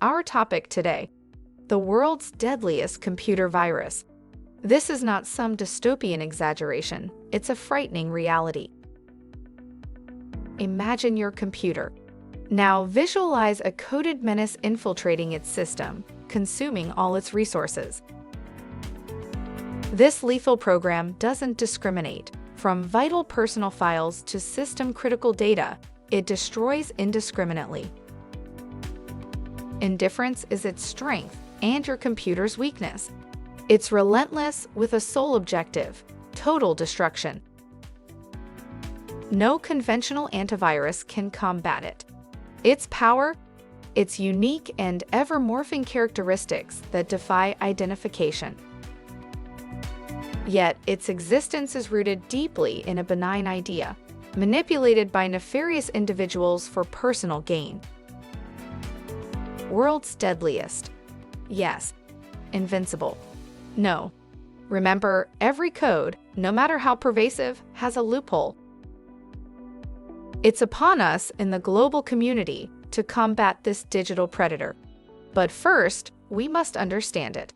Our topic today: the world's deadliest computer virus. This is not some dystopian exaggeration, it's a frightening reality. Imagine your computer. Now visualize a coded menace infiltrating its system, consuming all its resources. This lethal program doesn't discriminate. From vital personal files to system-critical data, it destroys indiscriminately. Indifference is its strength and your computer's weakness. It's relentless with a sole objective: total destruction. No conventional antivirus can combat it. Its power, its unique and ever-morphing characteristics that defy identification. Yet, its existence is rooted deeply in a benign idea, manipulated by nefarious individuals for personal gain. World's deadliest. Yes. Invincible. No. Remember, every code, no matter how pervasive, has a loophole. It's upon us in the global community to combat this digital predator. But first, we must understand it.